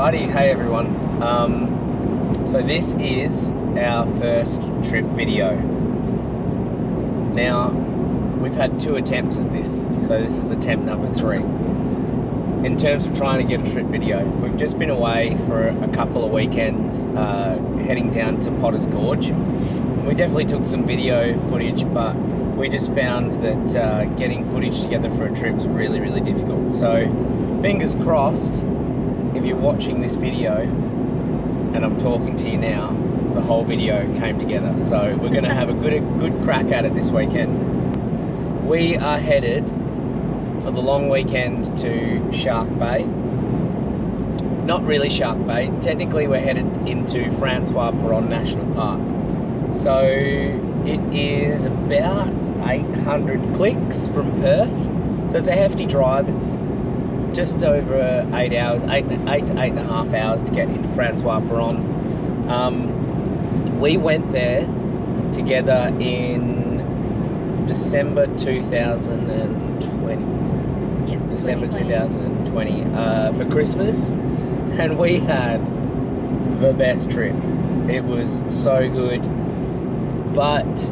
Alrighty, hey everyone. So this is our first trip video. Now, we've had 2 attempts at this, so this is attempt number 3. In terms of trying to get a trip video, we've just been away for a couple of weekends, heading down to Potter's Gorge. We definitely took some video footage, but we just found that getting footage together for a trip is really, really difficult. So, fingers crossed, if you're watching this video and I'm talking to you now, the whole video came together. So we're going to have a good crack at it this weekend. We are headed for the long weekend to Shark Bay. Not really Shark Bay. Technically we're headed into Francois Peron National Park. So it is about 800 clicks from Perth. So it's a hefty drive. It's just over 8 hours, 8 to 8.5 hours to get into Francois Peron. We went there together in December 2020. Yep, December 2020 for Christmas, and we had the best trip. It was so good. But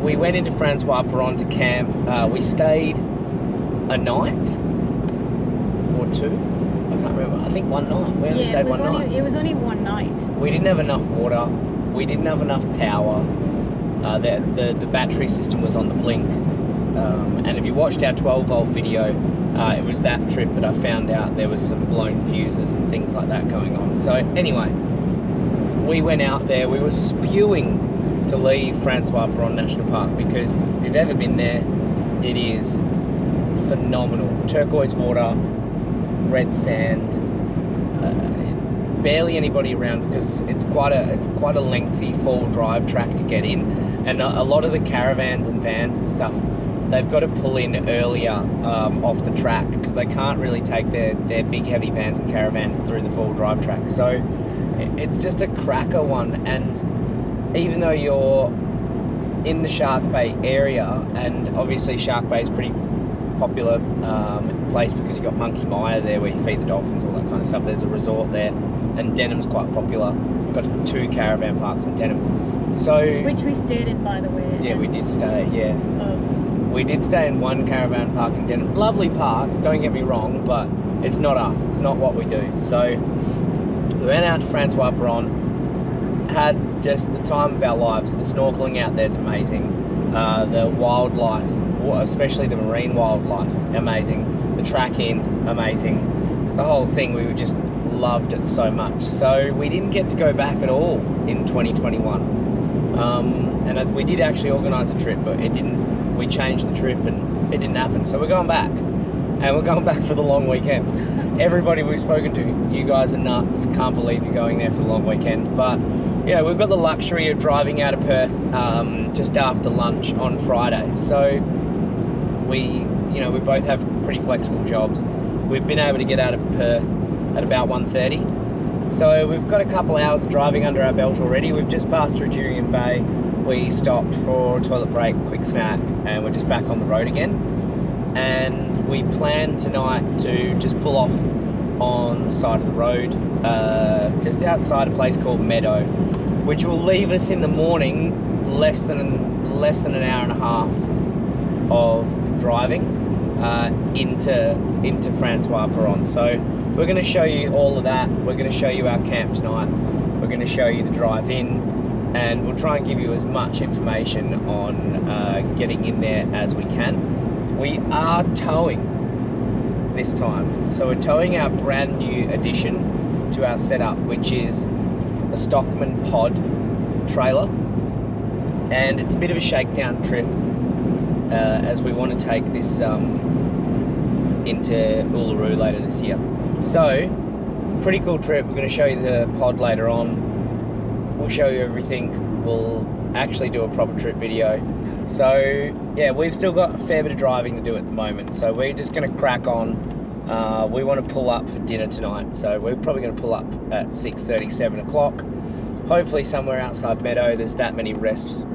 we went into Francois Peron to camp. We stayed a night. 2? I can't remember. I think one night. We only stayed one night. It was only one night. We didn't have enough water. We didn't have enough power. The battery system was on the blink. And if you watched our 12-volt video, it was that trip that I found out there was some blown fuses and things like that going on. So anyway, we went out there. We were spewing to leave Francois Peron National Park because if you've ever been there, it is phenomenal. Turquoise water, red sand, barely anybody around because it's quite a lengthy 4-wheel-drive track to get in, and a lot of the caravans and vans and stuff, they've got to pull in earlier off the track because they can't really take their big heavy vans and caravans through the 4-wheel-drive track. So it's just a cracker one, and even though you're in the Shark Bay area, and obviously Shark Bay is pretty popular place because you've got Monkey Mire there where you feed the dolphins, all that kind of stuff. There's a resort there, and Denham's quite popular. We've got 2 caravan parks in Denham. So which we stayed in, by the way. Yeah, we did stay, yeah. We did stay in one caravan park in Denham. Lovely park, don't get me wrong, but it's not us. It's not what we do. So we went out to Francois Peron, had just the time of our lives. The snorkelling out there is amazing. The wildlife, especially the marine wildlife, amazing. The tracking, amazing. The whole thing, we just loved it so much. So we didn't get to go back at all in 2021. And we did actually organise a trip, but it didn't. We changed the trip and it didn't happen. So we're going back, and we're going back for the long weekend. Everybody we've spoken to, you guys are nuts. Can't believe you're going there for the long weekend. But yeah, we've got the luxury of driving out of Perth just after lunch on Friday. So we both have pretty flexible jobs. We've been able to get out of Perth at about 1:30. So we've got a couple hours of driving under our belt already. We've just passed through Jurien Bay. We stopped for a toilet break, quick snack, and we're just back on the road again. And we plan tonight to just pull off on the side of the road, just outside a place called Meadow, which will leave us in the morning less than an hour and a half of driving into Francois Peron. So we're going to show you all of that. We're going to show you our camp tonight. We're going to show you the drive in, and we'll try and give you as much information on getting in there as we can. We are towing this time. So we're towing our brand new addition to our setup, which is a Stockman pod trailer. And it's a bit of a shakedown trip as we want to take this into Uluru later this year. So, pretty cool trip. We're going to show you the pod later on. We'll show you everything. We'll actually do a proper trip video. So, yeah, we've still got a fair bit of driving to do at the moment. So we're just going to crack on. We want to pull up for dinner tonight. So we're probably going to pull up at 6:30, 7 o'clock. Hopefully somewhere outside Meadow. There's that many rest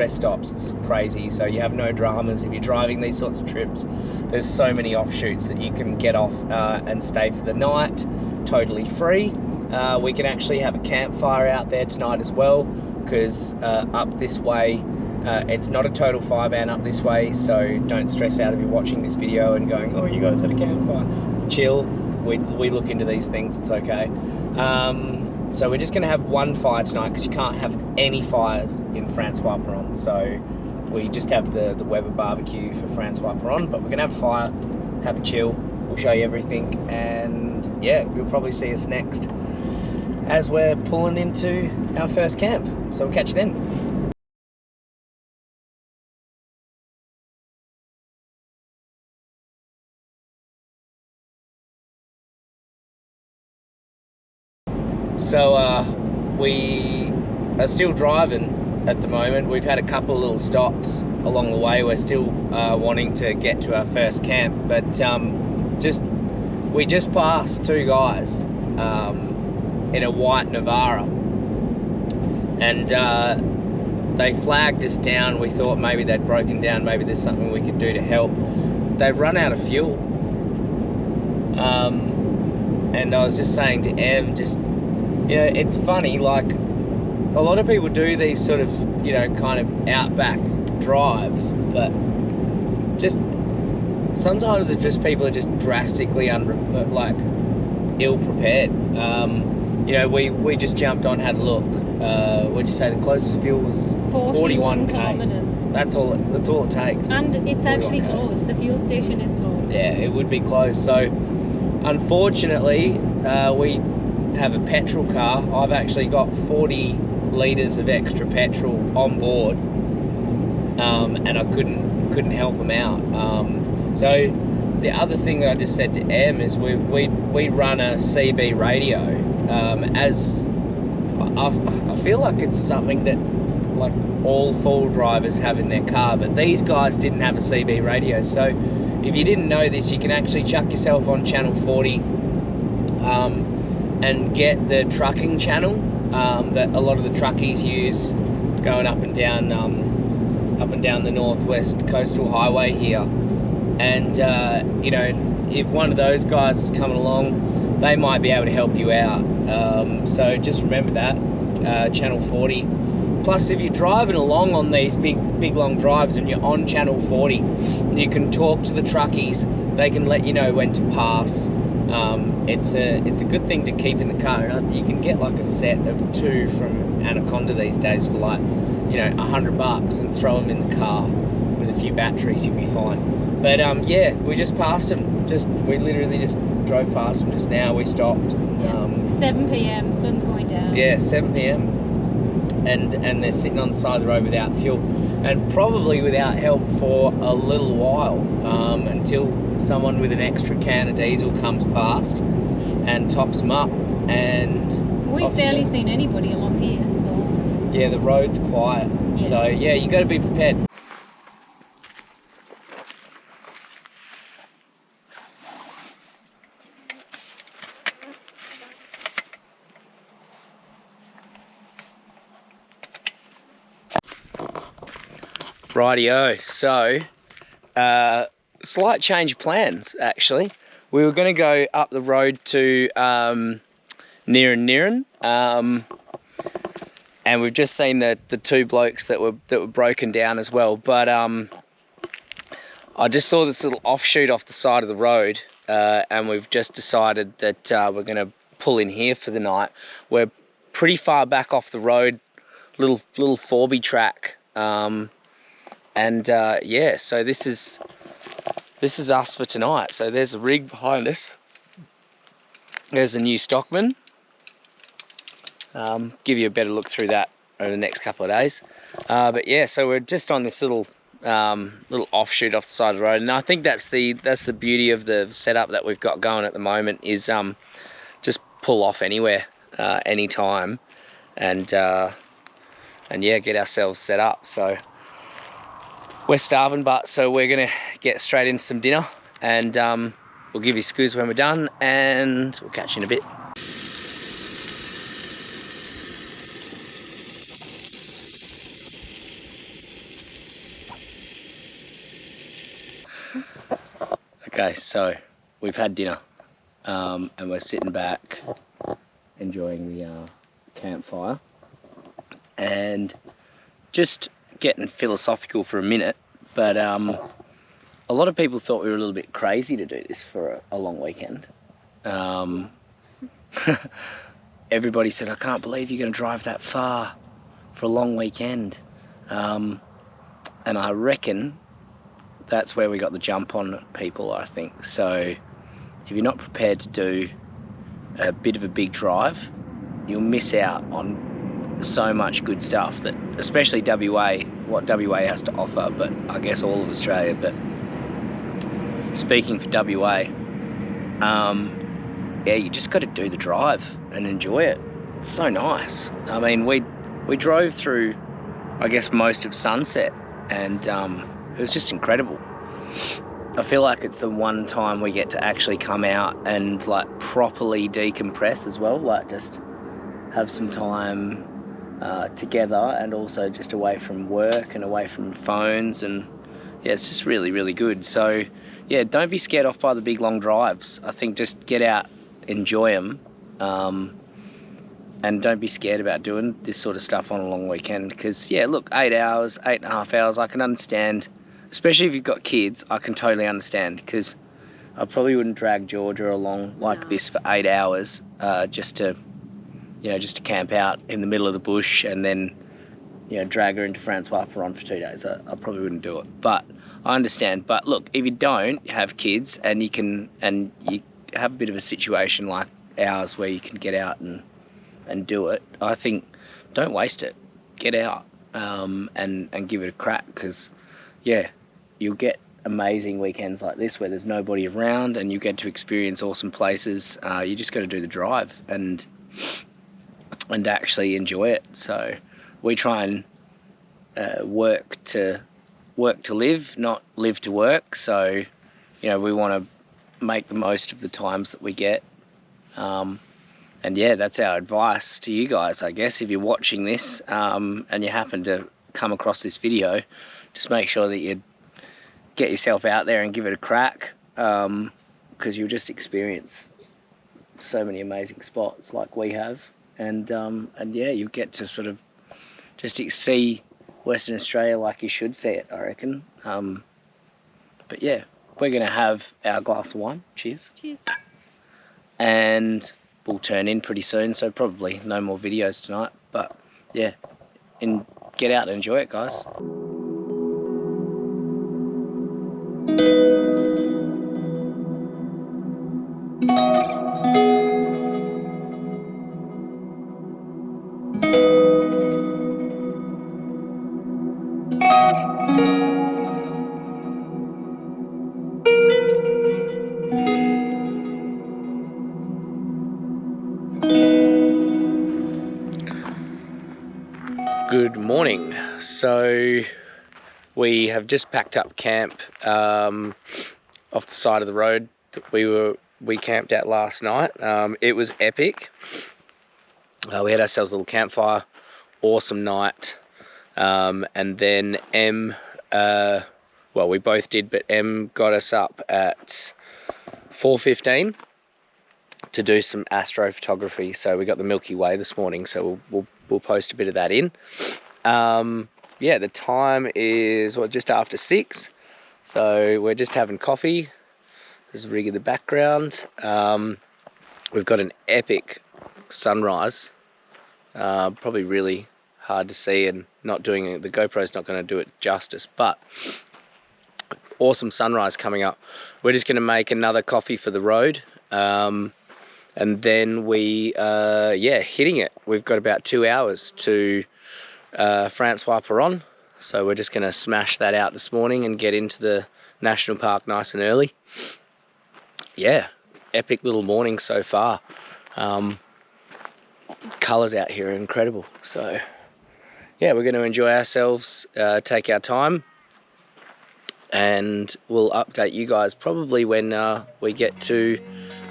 stops. It's crazy. So you have no dramas if you're driving these sorts of trips. There's so many offshoots that you can get off and stay for the night, totally free. We can actually have a campfire out there tonight as well, because up this way, it's not a total fire ban up this way, so don't stress out if you're watching this video and going, oh, you guys had a campfire. Chill, we look into these things, it's okay. So we're just going to have one fire tonight, because you can't have any fires in Francois Peron. So we just have the Weber barbecue for Francois Peron, but we're going to have a fire, have a chill, we'll show you everything, and yeah, you'll probably see us next as we're pulling into our first camp. So we'll catch you then. So we are still driving at the moment. We've had a couple of little stops along the way. We're still wanting to get to our first camp, but we just passed two guys in a white Navara, and they flagged us down. We thought maybe they'd broken down, maybe there's something we could do to help. They've run out of fuel, and I was just saying to Em, it's funny, like, a lot of people do these sort of, kind of outback drives, but just sometimes it's just people are just drastically ill prepared. We just jumped on, had a look. What'd you say the closest fuel was? 41 kilometers. That's all it takes. And it's actually closed. The fuel station is closed. Yeah, it would be closed. So unfortunately, we have a petrol car. I've actually got 40 litres of extra petrol on board, and I couldn't help them out. So the other thing that I just said to Em is we run a CB radio, as I feel like it's something that like all full drivers have in their car, but these guys didn't have a CB radio. So if you didn't know this, you can actually chuck yourself on channel 40 and get the trucking channel that a lot of the truckies use going up and down the northwest coastal highway here. And if one of those guys is coming along, they might be able to help you out. So just remember that, channel 40. Plus, if you're driving along on these big long drives and you're on channel 40, you can talk to the truckies. They can let you know when to pass. It's a good thing to keep in the car. You can get like a set of 2 from Anaconda these days for like, $100, and throw them in the car with a few batteries, you'll be fine. But yeah, we just passed them. We literally just drove past them just now. We stopped. 7 p.m. sun's going down. Yeah, 7 p.m. and they're sitting on the side of the road without fuel, and probably without help for a little while, until someone with an extra can of diesel comes past and tops them up. And we've barely seen anybody along here, so yeah, the road's quiet. Yeah. So yeah, you got to be prepared. Rightio, so slight change of plans actually. We were going to go up the road to Niran, and we've just seen the 2 blokes that were broken down as well. But I just saw this little offshoot off the side of the road, and we've just decided that we're going to pull in here for the night. We're pretty far back off the road, little 4B track. Yeah, so this is us for tonight. So there's a rig behind us. There's a new Stockman. Give you a better look through that over the next couple of days. But yeah, so we're just on this little offshoot off the side of the road, and I think that's the beauty of the setup that we've got going at the moment is just pull off anywhere, anytime, and yeah, get ourselves set up. So we're starving, so we're gonna get straight into some dinner, and we'll give you scoos when we're done, and we'll catch you in a bit. Okay, so we've had dinner. and we're sitting back enjoying the campfire and just getting philosophical for a minute. But a lot of people thought we were a little bit crazy to do this for a long weekend. Everybody said, I can't believe you're going to drive that far for a long weekend. And I reckon that's where we got the jump on people, I think. So if you're not prepared to do a bit of a big drive, you'll miss out on so much good stuff, that especially WA, what WA has to offer, but I guess all of Australia. But speaking for WA, yeah, you just got to do the drive and enjoy it. It's so nice. I mean, we drove through, I guess, most of sunset, and it was just incredible. I feel like it's the one time we get to actually come out and like properly decompress as well, like just have some time together, and also just away from work and away from phones. And yeah, it's just really, really good. So yeah, don't be scared off by the big long drives. I think just get out, enjoy them, and don't be scared about doing this sort of stuff on a long weekend. Because yeah, look, 8 hours, 8.5 hours, I can understand, especially if you've got kids. I can totally understand, because I probably wouldn't drag Georgia along like this for 8 hours just to camp out in the middle of the bush and then, you know, drag her into Francois Peron for 2 days. I probably wouldn't do it, but I understand. But look, if you don't have kids and you have a bit of a situation like ours where you can get out and do it, I think don't waste it. Get out and give it a crack, because yeah, you'll get amazing weekends like this where there's nobody around and you get to experience awesome places. You just got to do the drive and actually enjoy it. So we try and work to live, not live to work. So, you know, we want to make the most of the times that we get. And yeah, that's our advice to you guys, I guess. If you're watching this and you happen to come across this video, just make sure that you get yourself out there and give it a crack, because you'll just experience so many amazing spots like we have. And yeah, you'll get to sort of just see Western Australia like you should see it, I reckon. But yeah, we're going to have our glass of wine. Cheers. Cheers. And we'll turn in pretty soon, so probably no more videos tonight. But yeah, get out and enjoy it, guys. Good morning. So we have just packed up camp off the side of the road that we camped at last night. It was epic. We had ourselves a little campfire, awesome night, and then well, we both did, but Em got us up at 4:15 to do some astrophotography. So we got the Milky Way this morning, so we'll post a bit of that in. Yeah, the time is just after 6, so we're just having coffee. There's a rig in the background. We've got an epic sunrise, probably really hard to see, and the GoPro's not going to do it justice, but awesome sunrise coming up. We're just going to make another coffee for the road, and then hitting it. We've got about 2 hours to Francois Peron, so we're just going to smash that out this morning and get into the national park nice and early. Yeah, epic little morning so far. Colours out here are incredible, so yeah, we're going to enjoy ourselves, take our time, and we'll update you guys probably when we get to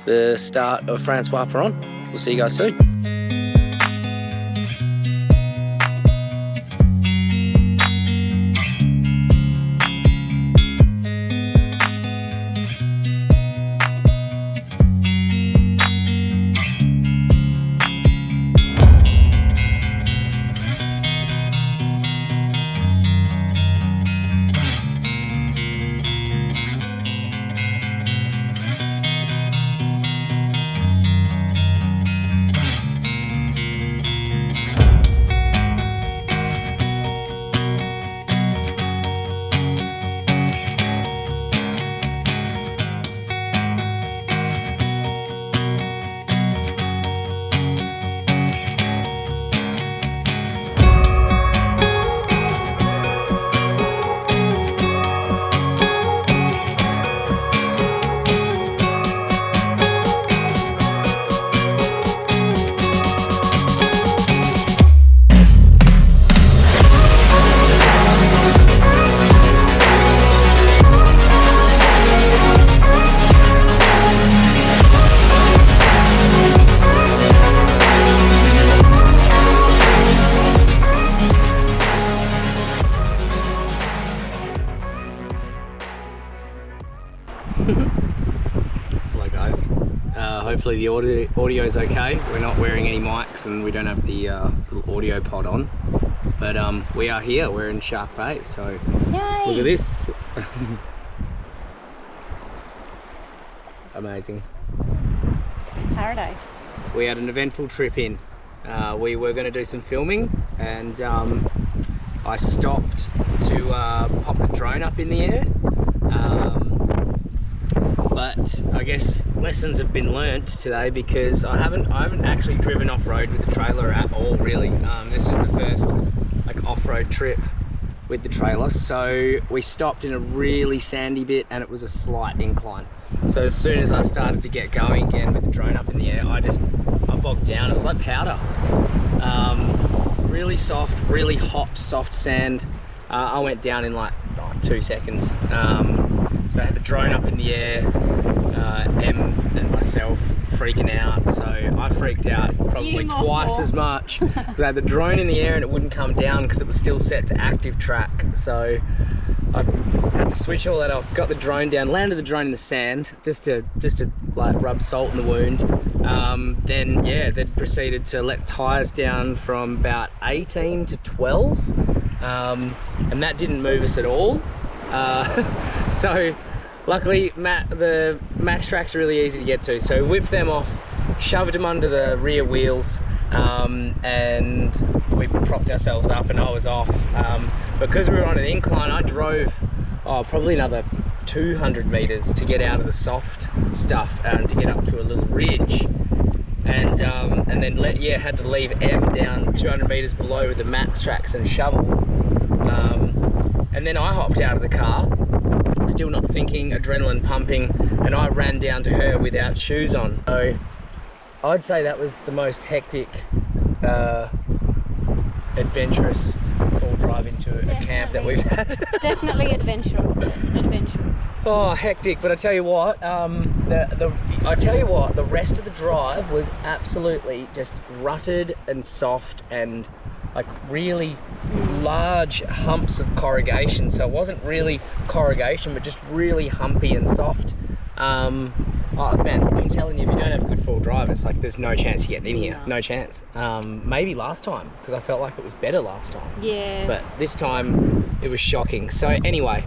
the start of Francois Peron. We'll see you guys soon. Hello guys. Hopefully the audio is okay. We're not wearing any mics and we don't have the little audio pod on. But we are here, we're in Shark Bay, so Yay! look at this. Amazing. Paradise. We had an eventful trip in. We were going to do some filming and I stopped to pop the drone up in the air. But I guess lessons have been learnt today because I haven't actually driven off-road with the trailer at all really. This was the first like off-road trip with the trailer. So we stopped in a really sandy bit and it was a slight incline. So as soon as I started to get going again with the drone up in the air, I bogged down. It was like powder. Really soft, really hot, soft sand. I went down in like 2 seconds. So I had the drone up in the air, Em and myself freaking out. So I freaked out probably twice as much because I had the drone in the air and it wouldn't come down because it was still set to active track. So I had to switch all that off, got the drone down, landed the drone in the sand just to like rub salt in the wound. Then proceeded to let tyres down from about 18 to 12 and that didn't move us at all. So luckily the max tracks are really easy to get to, so whipped them off, shoved them under the rear wheels, and we propped ourselves up and I was off. Because we were on an incline, I drove probably another 200 meters to get out of the soft stuff and to get up to a little ridge, and then had to leave Em down 200 meters below with the max tracks and shovel. And then I hopped out of the car, still not thinking, adrenaline pumping, and I ran down to her without shoes on. So I'd say that was the most hectic, adventurous full drive into a camp that we've had. Definitely adventurous. Oh, hectic! But I tell you what, the rest of the drive was absolutely just rutted and soft and like really large humps of corrugation. So it wasn't really corrugation, but just really humpy and soft. Oh man, I'm telling you, if you don't have a good full drive, it's like there's no chance you're getting in here. No chance. Maybe last time, because I felt like it was better last time. Yeah. But this time it was shocking. So anyway,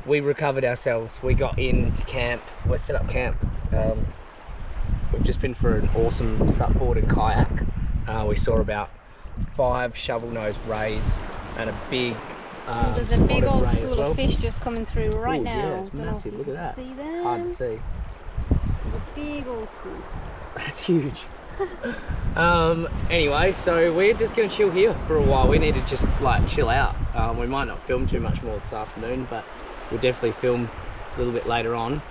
we recovered ourselves. We got into camp. We set up camp. We've just been for an awesome supboard and kayak. We saw about 5 shovel-nosed rays and a big there's a big old ray as school well. of fish just coming through right now. Yeah, it's massive. Look at that. See them? It's hard to see. A big old school. That's huge. Anyway, so we're just going to chill here for a while. We need to just like chill out. We might not film too much more this afternoon, but we'll definitely film a little bit later on.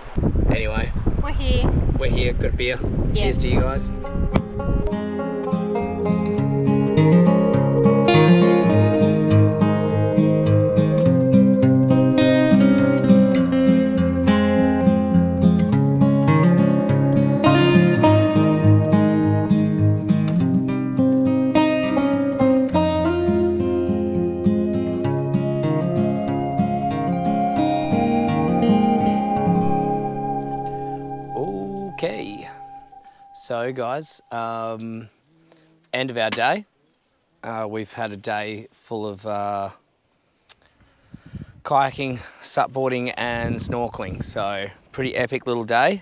Anyway, we're here. We're here. Got a beer. Yeah. Cheers to you guys. Okay, so guys, end of our day. We've had a day full of kayaking, supboarding and snorkeling, so pretty epic little day.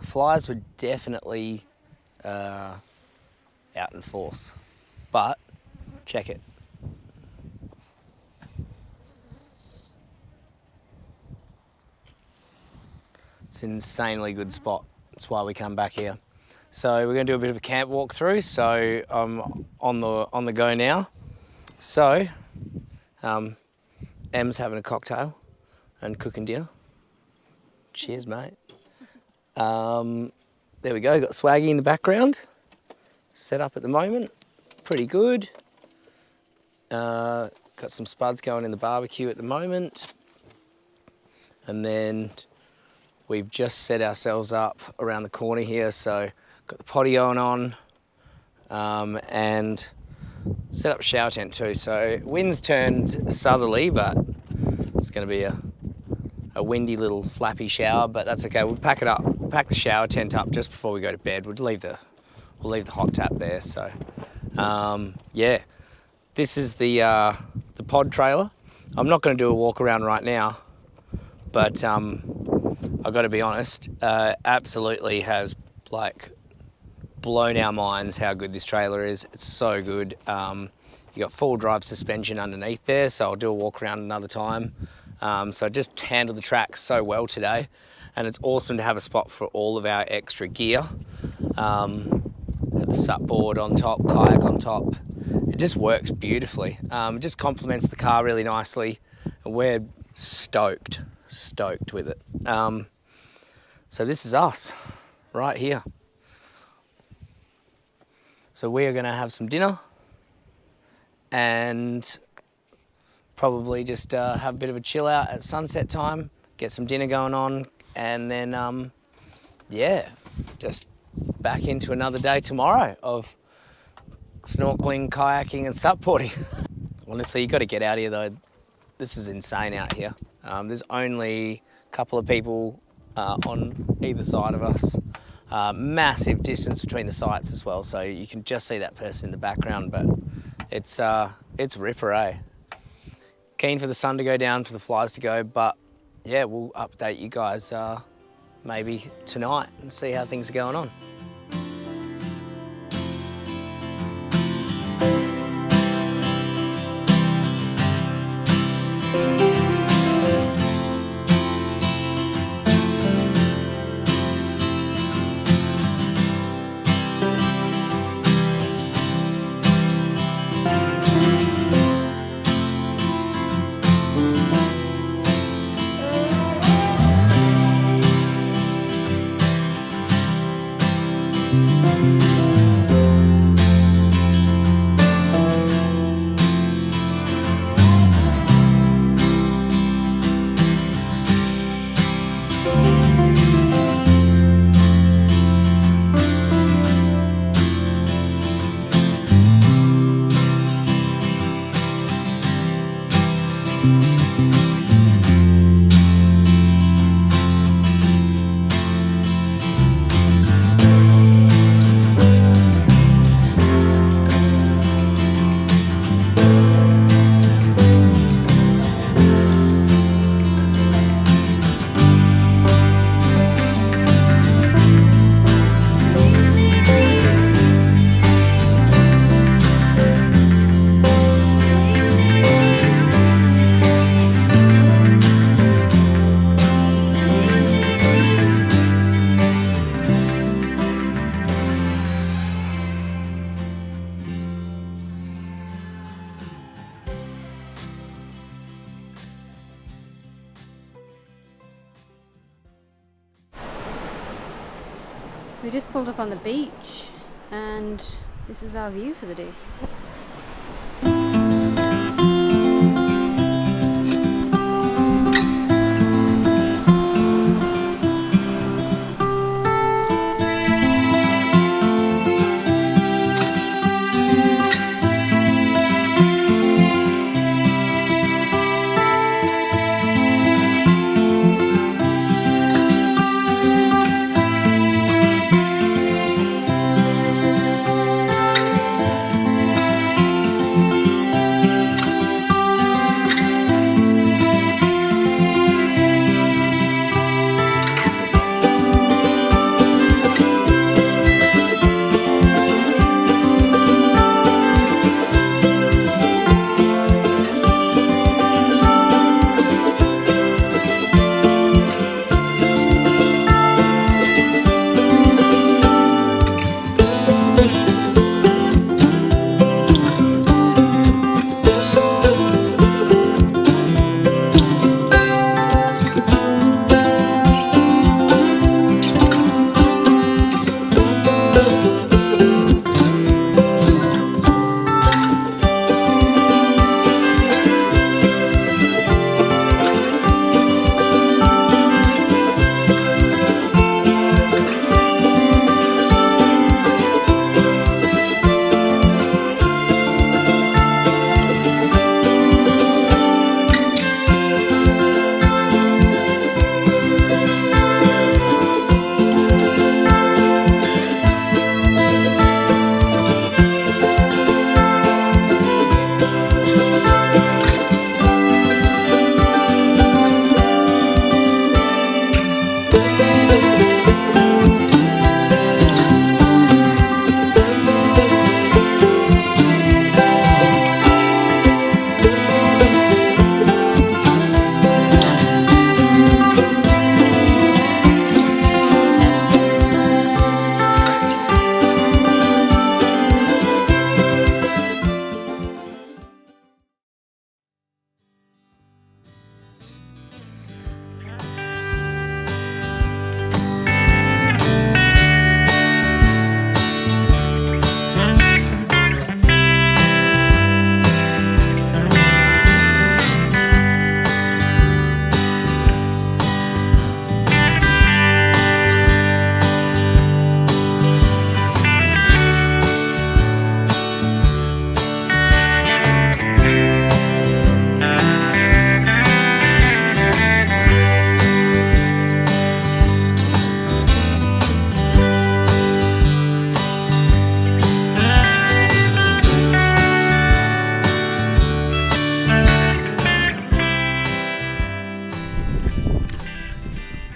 Flies were definitely out in force, but check it. It's an insanely good spot. That's why we come back here. So we're going to do a bit of a camp walk through. So I'm on the go now. So Em's having a cocktail and cooking dinner. Cheers, mate. There we go. Got Swaggy in the background. Set up at the moment. Pretty good. Got some spuds going in the barbecue at the moment. And then we've just set ourselves up around the corner here, so got the potty going on, and set up a shower tent too. So wind's turned southerly, but it's going to be a a windy little flappy shower, but that's okay. We'll pack it up. We'll pack the shower tent up just before we go to bed. We'll leave the hot tap there. So, yeah, this is the pod trailer. I'm not going to do a walk around right now, but I've got to be honest, absolutely has like blown our minds how good this trailer is. It's so good. You got full drive suspension underneath there, so I'll do a walk around another time. So I just handled the tracks so well today, and it's awesome to have a spot for all of our extra gear. Had the sup board on top, kayak on top. It just works beautifully. It just complements the car really nicely, and we're stoked with it. So this is us right here. So we are going to have some dinner and probably just have a bit of a chill out at sunset time, get some dinner going on, and then yeah, just back into another day tomorrow of snorkeling, kayaking and supboarding. Honestly, you got to get out here though. This is insane out here. There's only a couple of people on either side of us. Massive distance between the sites as well, so you can just see that person in the background, but it's ripper, eh? Keen for the sun to go down, for the flies to go, but yeah, we'll update you guys maybe tonight and see how things are going on. We just pulled up on the beach and this is our view for the day.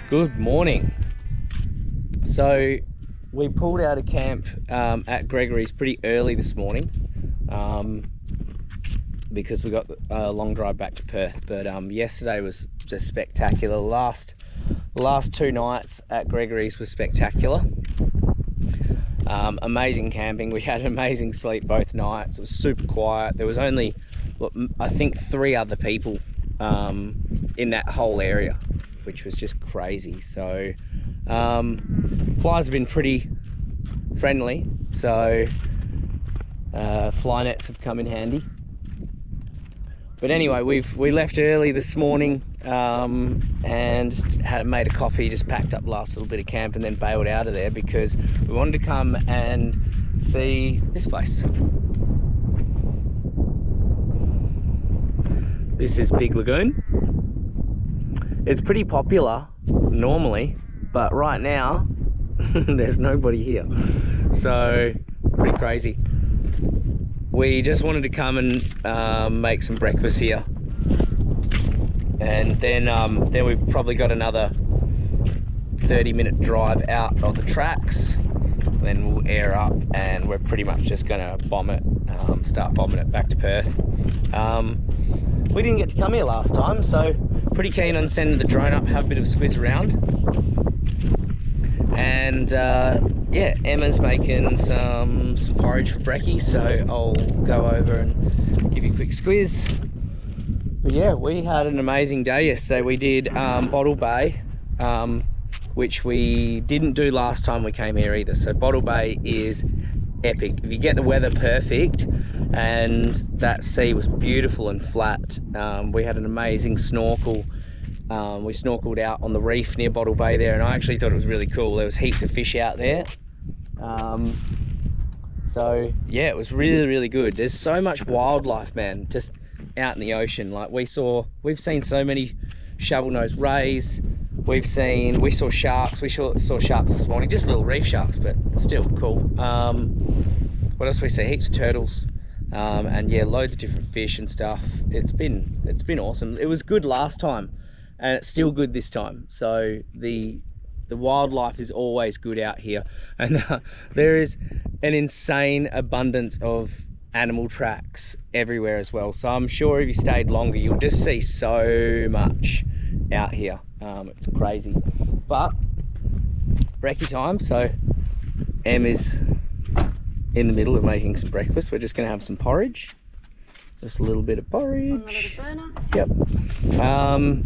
Good morning. So we pulled out of camp at Gregories pretty early this morning because we got a long drive back to Perth. But yesterday was just spectacular. The last 2 nights at Gregories was spectacular. Amazing camping. We had amazing sleep both nights. It was super quiet. There was only, I think, 3 other people in that whole area, which was just crazy. So flies have been pretty friendly, so fly nets have come in handy. But anyway, we left early this morning and made a coffee, just packed up the last little bit of camp and then bailed out of there because we wanted to come and see this place. This is Big Lagoon. It's pretty popular normally, but right now there's nobody here, so pretty crazy. We just wanted to come and make some breakfast here, and then we've probably got another 30-minute drive out of the tracks. Then we'll air up and we're pretty much just gonna bomb it, start bombing it back to Perth. We didn't get to come here last time, so pretty keen on sending the drone up, have a bit of a squiz around. And yeah, Emma's making some porridge for brekkie, so I'll go over and give you a quick squiz. But yeah, we had an amazing day yesterday. We did Bottle Bay, which we didn't do last time we came here either. So Bottle Bay is epic. If you get the weather perfect, and that sea was beautiful and flat. We had an amazing snorkel. We snorkeled out on the reef near Bottle Bay there, and I actually thought it was really cool. There was heaps of fish out there. So yeah, it was really good. There's so much wildlife, man, just out in the ocean. Like we've seen so many shovel-nosed rays. We saw sharks. We saw sharks this morning, just little reef sharks, but still cool. What else we see? Heaps of turtles. And yeah, loads of different fish and stuff. It's been awesome. It was good last time, and it's still good this time. So the wildlife is always good out here, and there is an insane abundance of animal tracks everywhere as well. So I'm sure if you stayed longer, you'll just see so much out here. It's crazy. But brekkie time, so Em is in the middle of making some breakfast. We're just going to have some porridge, just a little bit of porridge. On the little burner. Yep.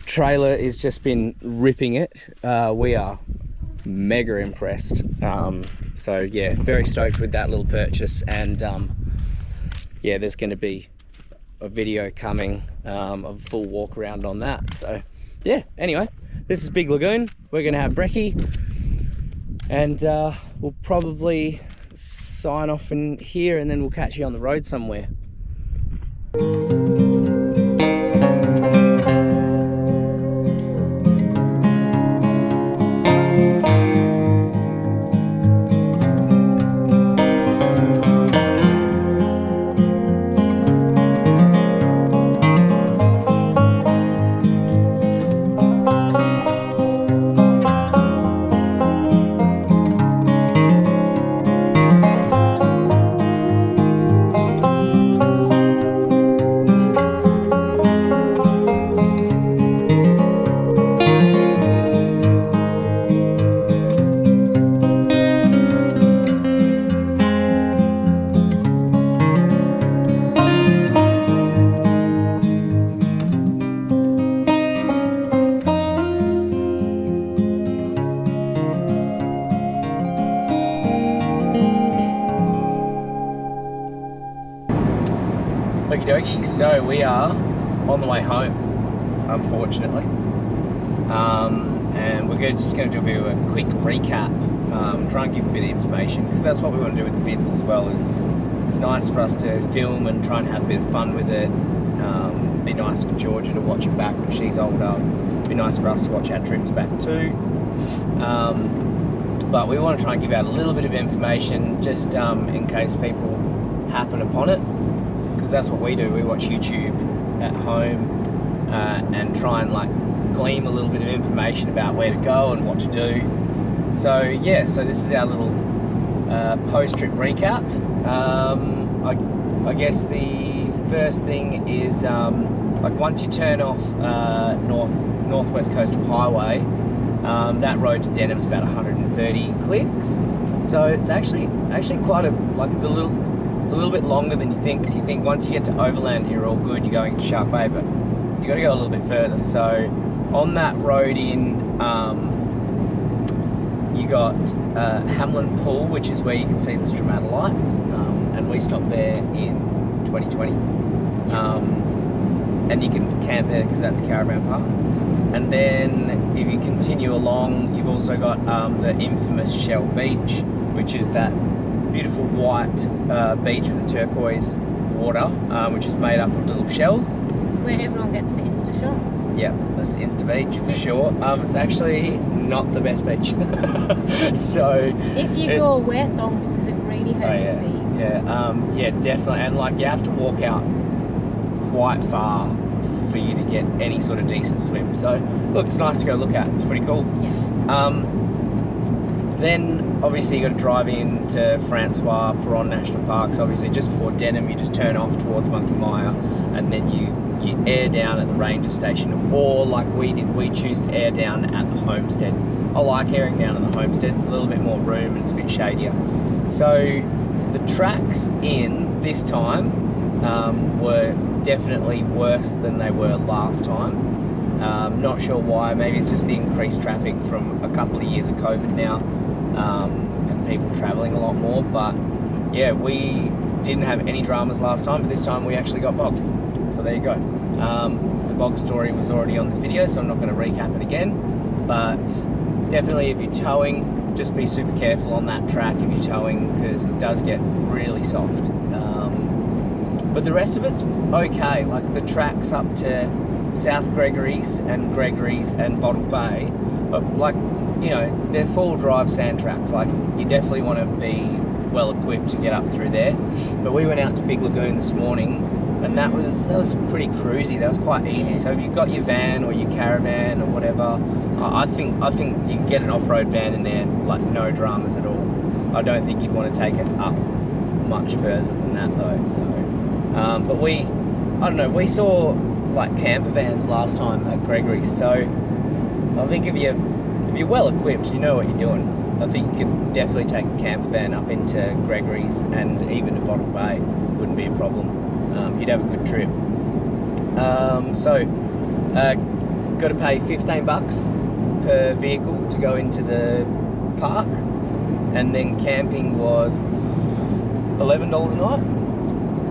Trailer has just been ripping it. We are mega impressed. So yeah, very stoked with that little purchase, and yeah, there's going to be a video coming of a full walk around on that. So yeah, anyway, this is Big Lagoon. We're going to have brekkie, and we'll probably sign off in here, and then we'll catch you on the road somewhere. Okie dokie, so we are on the way home, unfortunately, and we're just going to do a bit of a quick recap, try and give a bit of information, because that's what we want to do with the vids as well. Is it's nice for us to film and try and have a bit of fun with it. Be nice for Georgia to watch it back when she's older. Be nice for us to watch our trips back too. But we want to try and give out a little bit of information, just in case people happen upon it, because that's what we do. We watch YouTube at home and try and like glean a little bit of information about where to go and what to do. So yeah, so this is our little post-trip recap. I guess the first thing is like once you turn off Northwest Coastal Highway, that road to Denham's about 130 clicks. So it's actually quite a, like it's a little bit longer than you think, because you think once you get to Overland you're all good, you're going to Shark Bay, but you got to go a little bit further. So on that road in, you got Hamlin Pool, which is where you can see the stromatolites, and we stopped there in 2020. And you can camp there because that's Caravan Park. And then if you continue along, you've also got the infamous Shell Beach, which is that beautiful white beach with the turquoise water, which is made up of little shells. Where everyone gets the Insta shots. Yeah, that's Insta Beach for sure. It's actually not the best beach. So if you go wear thongs, because it really hurts your feet. Yeah, definitely. And like you have to walk out quite far for you to get any sort of decent swim. So look, it's nice to go look at. It's pretty cool. Yeah. Then obviously you got to drive into Francois Peron National Park. So obviously just before Denham, you just turn off towards Monkey Mire, and then you air down at the ranger station, or like we did, we choose to air down at the homestead. I like airing down at the homestead. It's a little bit more room and it's a bit shadier. So the tracks in this time were definitely worse than they were last time. Not sure why. Maybe it's just the increased traffic from a couple of years of COVID now, and people traveling a lot more. But yeah, we didn't have any dramas last time, but this time we actually got bogged. So there you go. The bog story was already on this video, so I'm not going to recap it again. But definitely, if you're towing, just be super careful on that track if you're towing, because it does get really soft. But the rest of it's okay. Like the tracks up to South Gregories and Bottle Bay, like, you know, they're full drive sand tracks. Like you definitely want to be well equipped to get up through there. But we went out to Big Lagoon this morning, and that was pretty cruisy. That was quite easy. So if you've got your van or your caravan or whatever, I think you can get an off-road van in there, like no dramas at all. I don't think you'd want to take it up much further than that though. So, but I don't know, we saw like camper vans last time at Gregories. So I think if you're well equipped, you know what you're doing. I think you could definitely take a camper van up into Gregories and even to Bottle Bay. Wouldn't be a problem. You'd have a good trip. Got to pay $15 per vehicle to go into the park, and then camping was $11 a night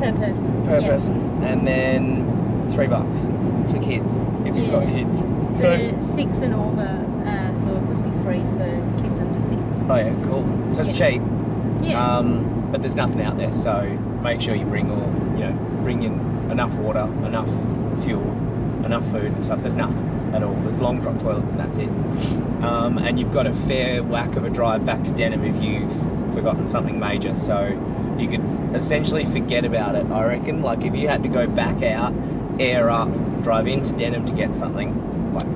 Per person. per person, and then $3 for kids if you've got kids. So 6 and over, so it must be free for kids under 6. Oh yeah, cool. So it's cheap. Yeah. But there's nothing out there, so make sure you bring in enough water, enough fuel, enough food and stuff. There's nothing at all. There's long drop toilets and that's it. And you've got a fair whack of a drive back to Denham if you've forgotten something major. So you could essentially forget about it, I reckon. Like if you had to go back out, air up, drive into Denham to get something, like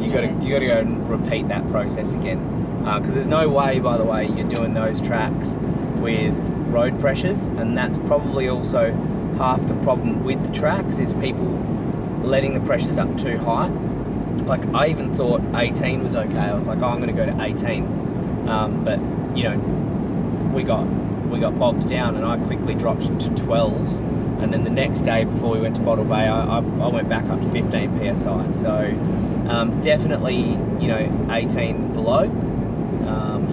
you got to go and repeat that process again. Because there's no way, by the way, you're doing those tracks with road pressures, and that's probably also half the problem with the tracks, is people letting the pressures up too high. Like I even thought 18 was okay. I was like, oh, I'm going to go to 18, but you know, we got bogged down, and I quickly dropped to 12, and then the next day before we went to Bottle Bay, I went back up to 15 psi. So definitely, you know, 18 below,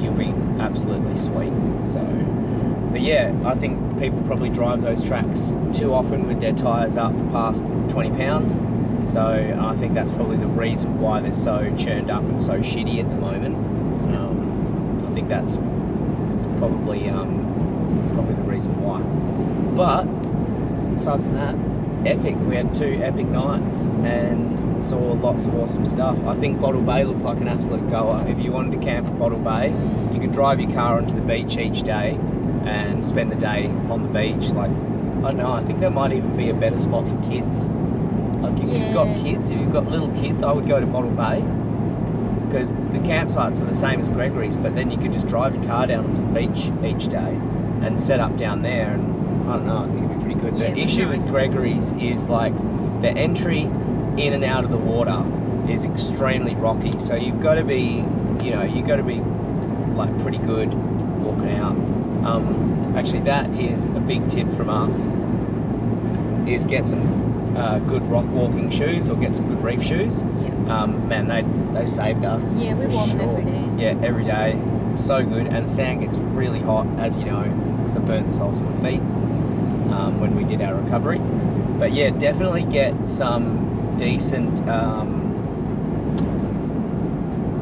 you'll be absolutely sweet. So, but yeah, I think people probably drive those tracks too often with their tyres up past 20 pounds. So I think that's probably the reason why they're so churned up and so shitty at the moment. I think it's probably the reason why. But besides that, epic. We had 2 epic nights and saw lots of awesome stuff. I think Bottle Bay looks like an absolute goer. If you wanted to camp at Bottle Bay, you could drive your car onto the beach each day and spend the day on the beach. Like, I don't know, I think that might even be a better spot for kids. I Like if you've got kids, if you've got little kids, I would go to Bottle Bay, because the campsites are the same as Gregories, but then you could just drive your car down to the beach each day and set up down there, and I don't know, I think it'd be pretty good. Yeah, The issue nice. with Gregories is like the entry in and out of the water is extremely rocky, so you've got to be, you know, you've got to be like pretty good walking out. Actually, that is a big tip from us, is get some good rock walking shoes, or get some good reef shoes. Yeah. Man, they saved us. Yeah, we for wore them sure. every day. Yeah, every day. It's so good, and the sand gets really hot, as you know, because I burnt the soles of my feet when we did our recovery. But yeah, definitely get some decent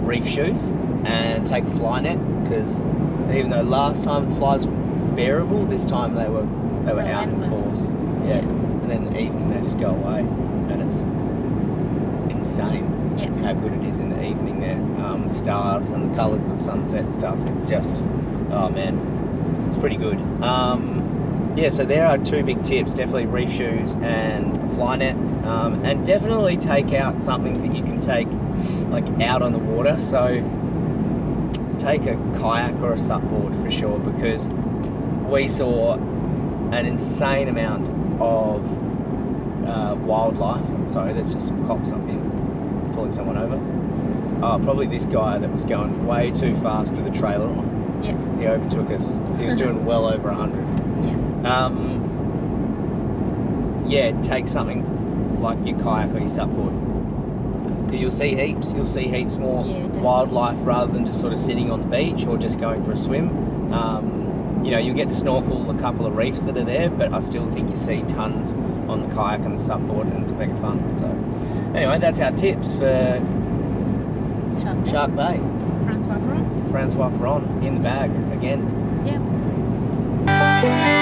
reef shoes and take a fly net, because even though last time flies were bearable, this time they were out in force. Yeah. And then in the evening they just go away, and it's insane how good it is in the evening there. The stars and the colours of the sunset and stuff. It's just, oh man, it's pretty good. Yeah, so there are two big tips, definitely reef shoes and a fly net, and definitely take out something that you can take like out on the water. So take a kayak or a supboard for sure, because we saw an insane amount of wildlife. Sorry, there's just some cops up here pulling someone over. Probably this guy that was going way too fast with the trailer on. Yeah. He overtook us. He was doing well over 100. Yeah, take something like your kayak or your supboard, because you'll see heaps. You'll see heaps more wildlife rather than just sort of sitting on the beach or just going for a swim. You know, you get to snorkel a couple of reefs that are there, but I still think you see tons on the kayak and the supboard, and it's mega fun. So anyway, that's our tips for Shark Bay. Francois Peron. Francois Peron in the bag again. Yeah.